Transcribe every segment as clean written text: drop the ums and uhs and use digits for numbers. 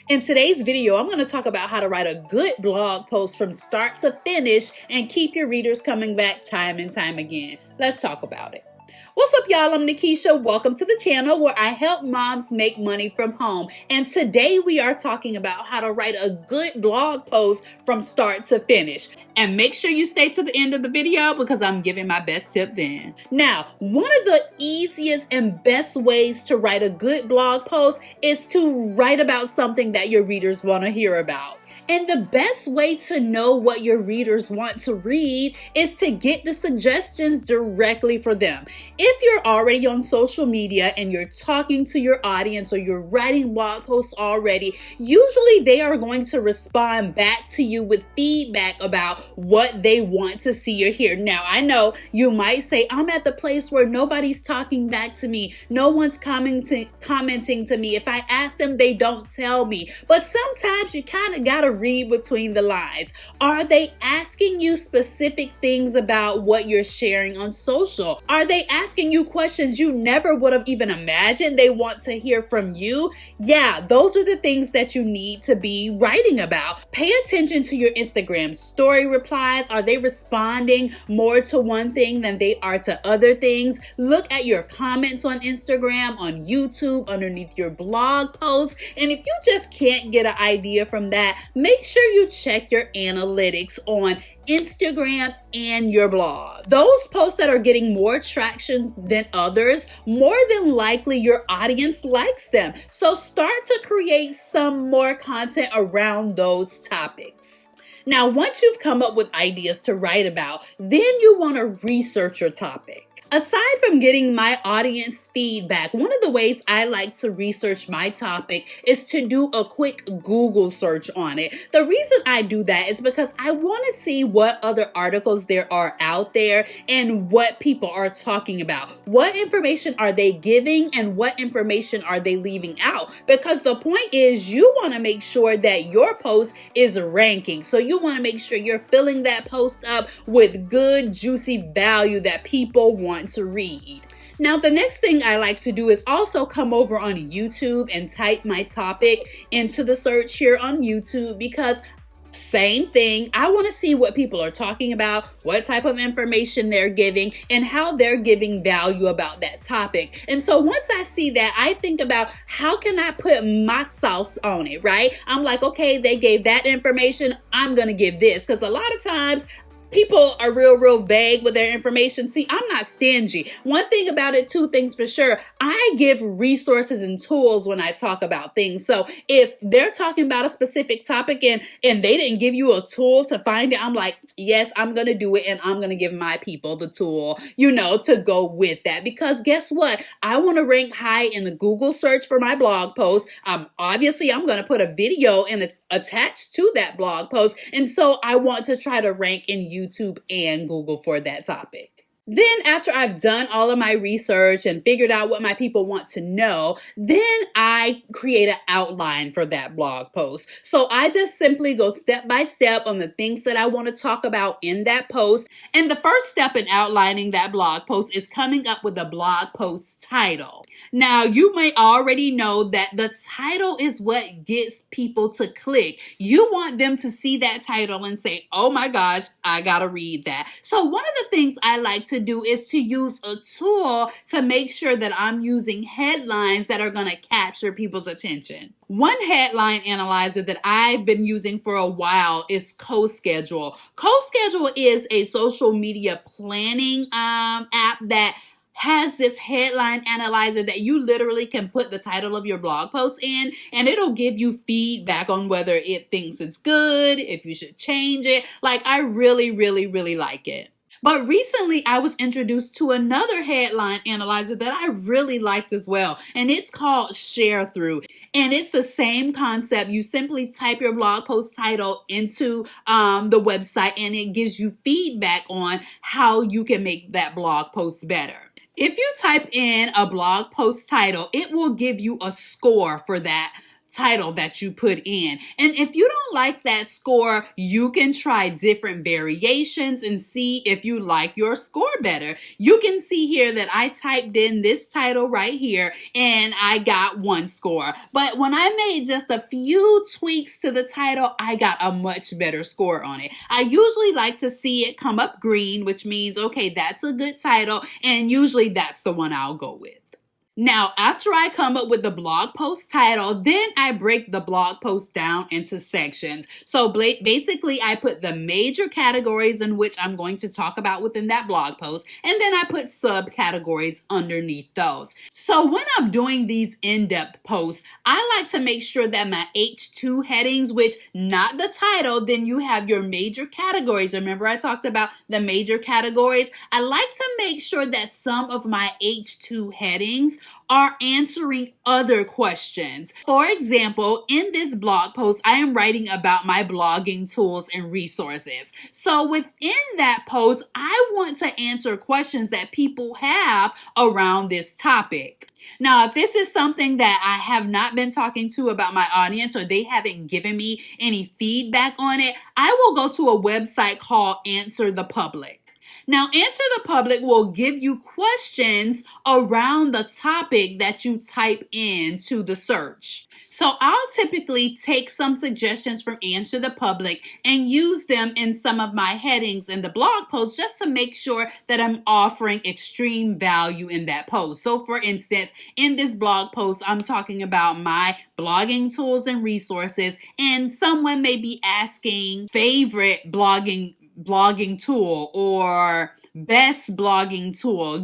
In today's video, I'm going to talk about how to write a good blog post from start to finish and keep your readers coming back time and time again. Let's talk about it. What's up, y'all? I'm Nakisha. Welcome to the channel where I help moms make money from home. And today we are talking about how to write a good blog post from start to finish. And make sure you stay to the end of the video because I'm giving my best tip then. Now, one of the easiest and best ways to write a good blog post is to write about something that your readers want to hear about. And the best way to know what your readers want to read is to get the suggestions directly for them. If you're already on social media and you're talking to your audience or you're writing blog posts already, usually they are going to respond back to you with feedback about what they want to see or hear. Now, I know you might say, I'm at the place where nobody's talking back to me. No one's commenting to me. If I ask them, they don't tell me. But sometimes you kind of got to read between the lines. Are they asking you specific things about what you're sharing on social? Are they asking you questions you never would have even imagined they want to hear from you? Yeah, those are the things that you need to be writing about. Pay attention to your Instagram story replies. Are they responding more to one thing than they are to other things? Look at your comments on Instagram, on YouTube, underneath your blog posts. And if you just can't get an idea from that, make sure you check your analytics on Instagram and your blog. Those posts that are getting more traction than others, more than likely your audience likes them. So start to create some more content around those topics. Now, once you've come up with ideas to write about, then you want to research your topic. Aside from getting my audience feedback, one of the ways I like to research my topic is to do a quick Google search on it. The reason I do that is because I want to see what other articles there are out there and what people are talking about. What information are they giving and what information are they leaving out? Because the point is you want to make sure that your post is ranking. So you want to make sure you're filling that post up with good, juicy value that people want to read. Now, the next thing I like to do is also come over on YouTube and type my topic into the search here on YouTube because same thing. I want to see what people are talking about, what type of information they're giving, and how they're giving value about that topic. And so once I see that, I think about how can I put my sauce on it, right? I'm like, okay, they gave that information. I'm going to give this because a lot of times people are real vague with their information. See, I'm not stingy. One thing about it, two things for sure. I give resources and tools when I talk about things. So if they're talking about a specific topic and they didn't give you a tool to find it, I'm like, yes, I'm going to do it. And I'm going to give my people the tool, to go with that. Because guess what? I want to rank high in the Google search for my blog post. Obviously, I'm going to put a video attached to that blog post. And so I want to try to rank in YouTube and Google for that topic. Then after I've done all of my research and figured out what my people want to know, then I create an outline for that blog post. So I just simply go step by step on the things that I want to talk about in that post. And the first step in outlining that blog post is coming up with a blog post title. Now, you may already know that the title is what gets people to click. You want them to see that title and say, oh my gosh, I gotta read that. So one of the things I like to do is to use a tool to make sure that I'm using headlines that are going to capture people's attention. One headline analyzer that I've been using for a while is CoSchedule. CoSchedule is a social media planning app that has this headline analyzer that you literally can put the title of your blog post in, and it'll give you feedback on whether it thinks it's good, if you should change it. Like, I really like it. But recently, I was introduced to another headline analyzer that I really liked as well, and it's called Share Through. And it's the same concept. You simply type your blog post title into the website, and it gives you feedback on how you can make that blog post better. If you type in a blog post title, it will give you a score for that title that you put in. And if you don't like that score, you can try different variations and see if you like your score better. You can see here that I typed in this title right here and I got 1 score. But when I made just a few tweaks to the title, I got a much better score on it. I usually like to see it come up green, which means, okay, that's a good title, and usually that's the one I'll go with. Now, after I come up with the blog post title, then I break the blog post down into sections. So basically, I put the major categories in which I'm going to talk about within that blog post, and then I put subcategories underneath those. So when I'm doing these in-depth posts, I like to make sure that my H2 headings, which not the title, then you have your major categories. Remember I talked about the major categories? I like to make sure that some of my H2 headings are answering other questions. For example, in this blog post, I am writing about my blogging tools and resources. So within that post, I want to answer questions that people have around this topic. Now, if this is something that I have not been talking to about my audience or they haven't given me any feedback on it, I will go to a website called Answer the Public. Now, Answer the Public will give you questions around the topic that you type into the search. So I'll typically take some suggestions from Answer the Public and use them in some of my headings in the blog post just to make sure that I'm offering extreme value in that post. So for instance, in this blog post, I'm talking about my blogging tools and resources, and someone may be asking favorite blogging tool or best blogging tool.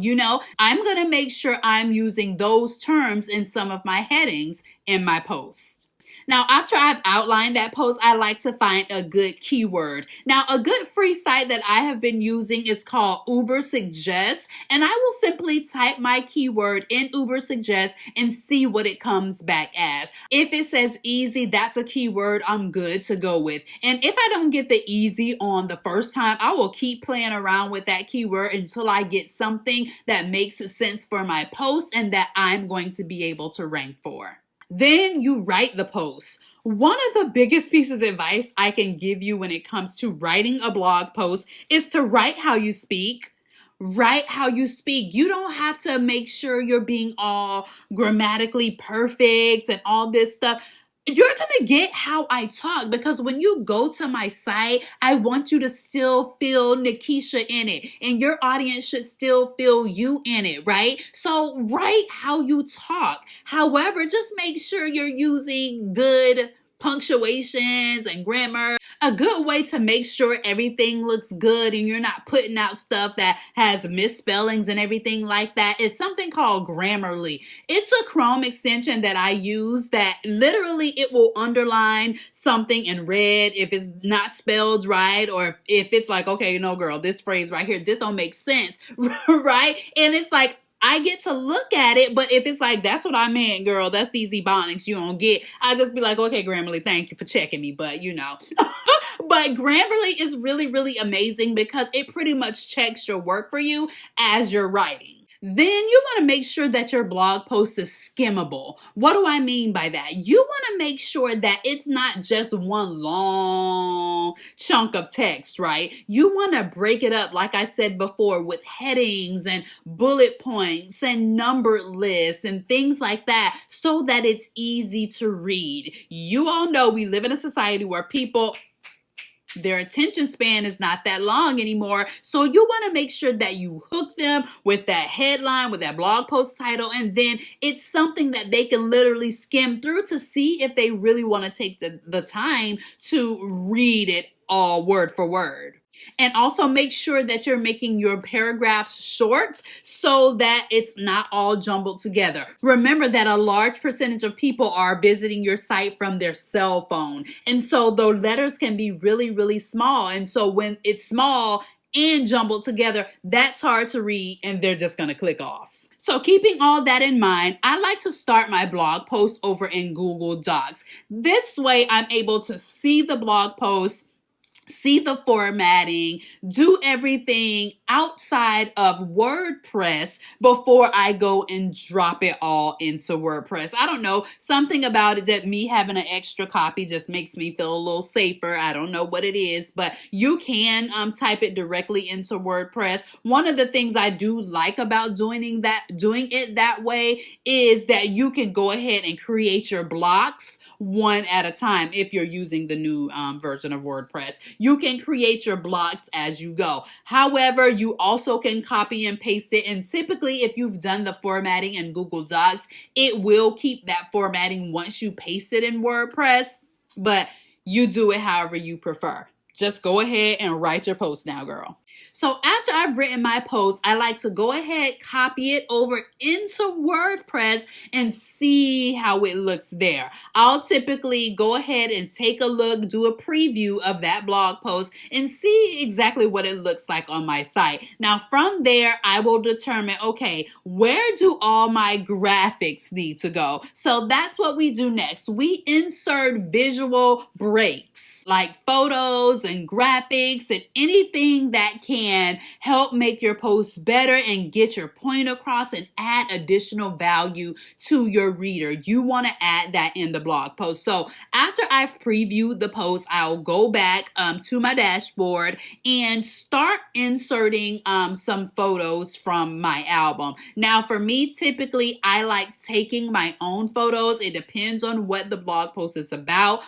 I'm going to make sure I'm using those terms in some of my headings in my post. Now, after I've outlined that post, I like to find a good keyword. Now, a good free site that I have been using is called Ubersuggest, and I will simply type my keyword in Ubersuggest and see what it comes back as. If it says easy, that's a keyword I'm good to go with. And if I don't get the easy on the first time, I will keep playing around with that keyword until I get something that makes sense for my post and that I'm going to be able to rank for. Then you write the post. One of the biggest pieces of advice I can give you when it comes to writing a blog post is to write how you speak. Write how you speak. You don't have to make sure you're being all grammatically perfect and all this stuff. You're going to get how I talk, because when you go to my site, I want you to still feel Nakisha in it, and your audience should still feel you in it, right? So write how you talk. However, just make sure you're using good punctuations and grammar. A good way to make sure everything looks good and you're not putting out stuff that has misspellings and everything like that is something called Grammarly. It's a Chrome extension that I use that literally it will underline something in red if it's not spelled right, or if it's like, okay, girl, this phrase right here, this don't make sense, right? And it's like, I get to look at it, but if it's like, that's what I meant, girl, that's these ebonics you don't get, I just be like, okay, Grammarly, thank you for checking me, but But Grammarly is really, really amazing because it pretty much checks your work for you as you're writing. Then you want to make sure that your blog post is skimmable. What do I mean by that? You want to make sure that it's not just one long chunk of text, right? You want to break it up, like I said before, with headings and bullet points and numbered lists and things like that so that it's easy to read. You all know we live in a society where their attention span is not that long anymore. So you want to make sure that you hook them with that headline, with that blog post title, and then it's something that they can literally skim through to see if they really want to take the time to read it all word for word. And also make sure that you're making your paragraphs short so that it's not all jumbled together. Remember that a large percentage of people are visiting your site from their cell phone. And so the letters can be really, really small. And so when it's small and jumbled together, that's hard to read and they're just going to click off. So keeping all that in mind, I like to start my blog post over in Google Docs. This way I'm able to see the blog post see the formatting, do everything outside of WordPress before I go and drop it all into WordPress. I don't know, something about it that me having an extra copy just makes me feel a little safer. I don't know what it is, but you can type it directly into WordPress. One of the things I do like about doing it that way is that you can go ahead and create your blocks one at a time. If you're using the new version of WordPress, you can create your blocks as you go. However, you also can copy and paste it, and typically if you've done the formatting in Google Docs, it will keep that formatting once you paste it in WordPress, but you do it however you prefer. Just go ahead and write your post now, girl. So after I've written my post, I like to go ahead, copy it over into WordPress and see how it looks there. I'll typically go ahead and take a look, do a preview of that blog post and see exactly what it looks like on my site. Now from there, I will determine, okay, where do all my graphics need to go? So that's what we do next. We insert visual breaks like photos and graphics and anything that can help make your post better and get your point across and add additional value to your reader. You want to add that in the blog post. So after I've previewed the post, I'll go back to my dashboard and start inserting some photos from my album. Now for me, typically I like taking my own photos. It depends on what the blog post is about.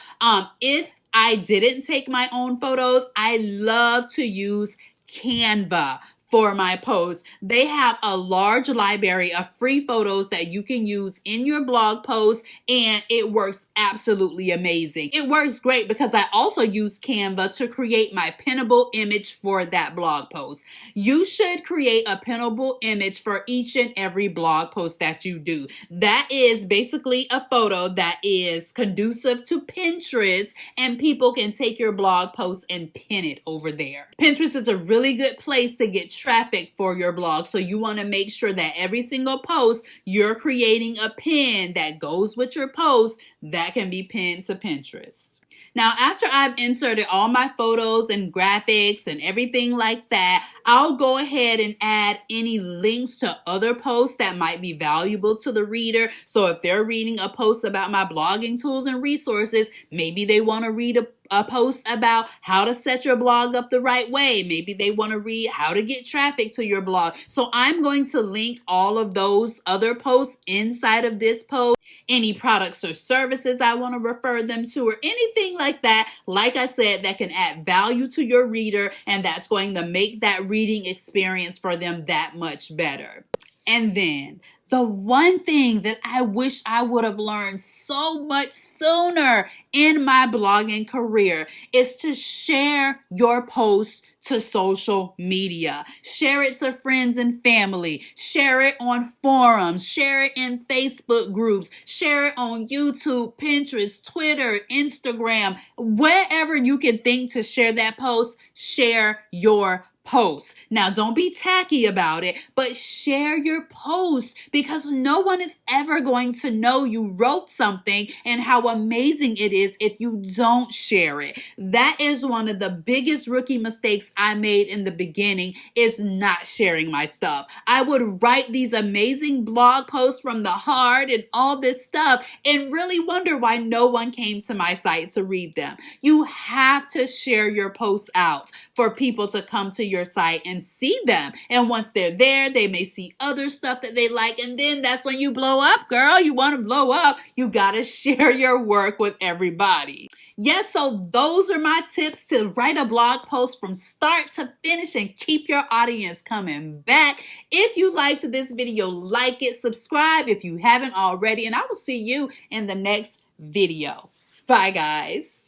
If I didn't take my own photos, I love to use Canva for my posts. They have a large library of free photos that you can use in your blog post, and it works absolutely amazing. It works great because I also use Canva to create my pinnable image for that blog post. You should create a pinnable image for each and every blog post that you do. That is basically a photo that is conducive to Pinterest, and people can take your blog post and pin it over there. Pinterest is a really good place to get traffic for your blog, so you want to make sure that every single post you're creating a pin that goes with your post that can be pinned to Pinterest. Now, after I've inserted all my photos and graphics and everything like that, I'll go ahead and add any links to other posts that might be valuable to the reader. So if they're reading a post about my blogging tools and resources, maybe they want to read a post about how to set your blog up the right way. Maybe they want to read how to get traffic to your blog. So I'm going to link all of those other posts inside of this post. Any products or services I want to refer them to, or anything like that, like I said, that can add value to your reader, and that's going to make that reading experience for them that much better. And then the one thing that I wish I would have learned so much sooner in my blogging career is to share your posts to social media. Share it to friends and family. Share it on forums. Share it in Facebook groups. Share it on YouTube, Pinterest, Twitter, Instagram. Wherever you can think to share that post, share your post. Now, don't be tacky about it, but share your post, because no one is ever going to know you wrote something and how amazing it is if you don't share it. That is one of the biggest rookie mistakes I made in the beginning, is not sharing my stuff. I would write these amazing blog posts from the heart and all this stuff and really wonder why no one came to my site to read them. You have to share your posts out for people to come to your site and see them. And once they're there, they may see other stuff that they like. And then that's when you blow up, girl. You want to blow up. You got to share your work with everybody. Yes, so those are my tips to write a blog post from start to finish and keep your audience coming back. If you liked this video, like it, subscribe if you haven't already, and I will see you in the next video. Bye, guys.